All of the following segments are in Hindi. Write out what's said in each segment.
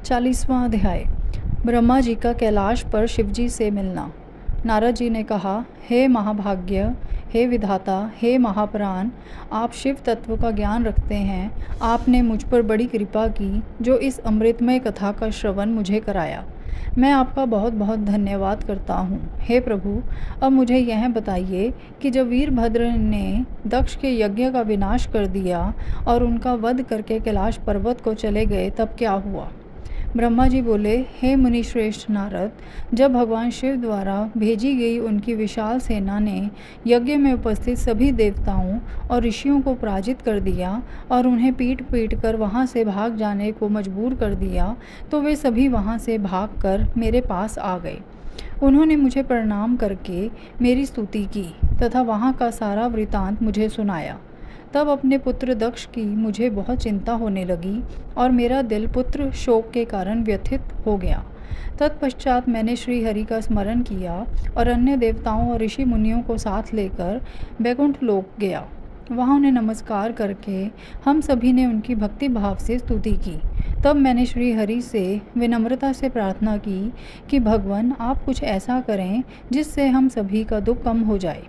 40वां अध्याय। ब्रह्मा जी का कैलाश पर शिवजी से मिलना। नारद जी ने कहा, हे महाभाग्य, हे विधाता, हे महाप्राण, आप शिव तत्व का ज्ञान रखते हैं। आपने मुझ पर बड़ी कृपा की जो इस अमृतमय कथा का श्रवण मुझे कराया। मैं आपका बहुत बहुत धन्यवाद करता हूँ। हे प्रभु, अब मुझे यह बताइए कि जब वीरभद्र ने दक्ष के यज्ञ का विनाश कर दिया और उनका वध करके कैलाश पर्वत को चले गए तब क्या हुआ। ब्रह्मा जी बोले, हे मुनिश्रेष्ठ नारद, जब भगवान शिव द्वारा भेजी गई उनकी विशाल सेना ने यज्ञ में उपस्थित सभी देवताओं और ऋषियों को पराजित कर दिया और उन्हें पीट पीट कर वहाँ से भाग जाने को मजबूर कर दिया, तो वे सभी वहाँ से भागकर मेरे पास आ गए। उन्होंने मुझे प्रणाम करके मेरी स्तुति की तथा वहाँ का सारा वृतांत मुझे सुनाया। तब अपने पुत्र दक्ष की मुझे बहुत चिंता होने लगी और मेरा दिल पुत्र शोक के कारण व्यथित हो गया। तत्पश्चात मैंने श्री हरि का स्मरण किया और अन्य देवताओं और ऋषि मुनियों को साथ लेकर बैकुंठ लोक गया। वहाँ उन्हें नमस्कार करके हम सभी ने उनकी भक्ति भाव से स्तुति की। तब मैंने श्री हरि से विनम्रता से प्रार्थना की कि भगवान, आप कुछ ऐसा करें जिससे हम सभी का दुख कम हो जाए।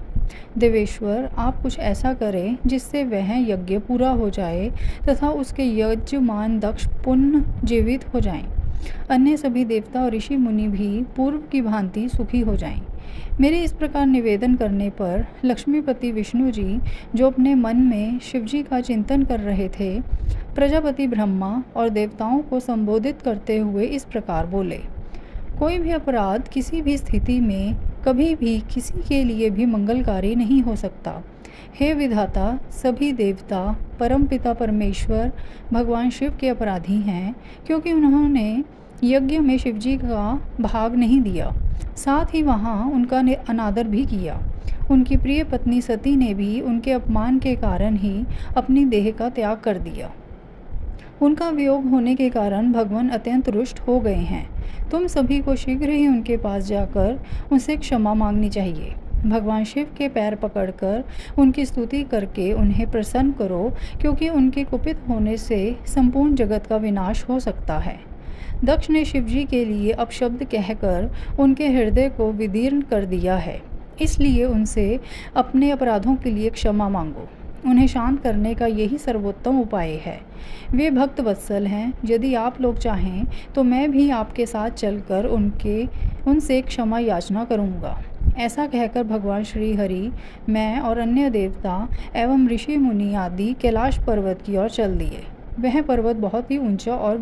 देवेश्वर, आप कुछ ऐसा करें जिससे वह यज्ञ पूरा हो जाए तथा उसके यजमान दक्ष पुनः जीवित हो जाएं। अन्य सभी देवता और ऋषि मुनि भी पूर्व की भांति सुखी हो जाएं। मेरे इस प्रकार निवेदन करने पर लक्ष्मीपति विष्णु जी, जो अपने मन में शिवजी का चिंतन कर रहे थे, प्रजापति ब्रह्मा और देवताओं को संबोधित करते हुए इस प्रकार बोले। कोई भी अपराध किसी भी स्थिति में कभी भी किसी के लिए भी मंगलकारी नहीं हो सकता। हे विधाता, सभी देवता परमपिता परमेश्वर भगवान शिव के अपराधी हैं, क्योंकि उन्होंने यज्ञ में शिवजी का भाग नहीं दिया, साथ ही वहाँ उनका अनादर भी किया। उनकी प्रिय पत्नी सती ने भी उनके अपमान के कारण ही अपनी देह का त्याग कर दिया। उनका वियोग होने के कारण भगवान अत्यंत रुष्ट हो गए हैं। तुम सभी को शीघ्र ही उनके पास जाकर उनसे क्षमा मांगनी चाहिए। भगवान शिव के पैर पकड़कर उनकी स्तुति करके उन्हें प्रसन्न करो, क्योंकि उनके कुपित होने से संपूर्ण जगत का विनाश हो सकता है। दक्ष ने शिवजी के लिए अपशब्द कहकर उनके हृदय को विदीर्ण कर दिया है, इसलिए उनसे अपने अपराधों के लिए क्षमा मांगो। उन्हें शांत करने का यही सर्वोत्तम उपाय है। वे भक्त वत्सल हैं। यदि आप लोग चाहें तो मैं भी आपके साथ चलकर उनसे क्षमा याचना करूंगा। ऐसा कहकर भगवान श्री हरि, मैं और अन्य देवता एवं ऋषि मुनि आदि कैलाश पर्वत की ओर चल दिए। वह पर्वत बहुत ही ऊंचा और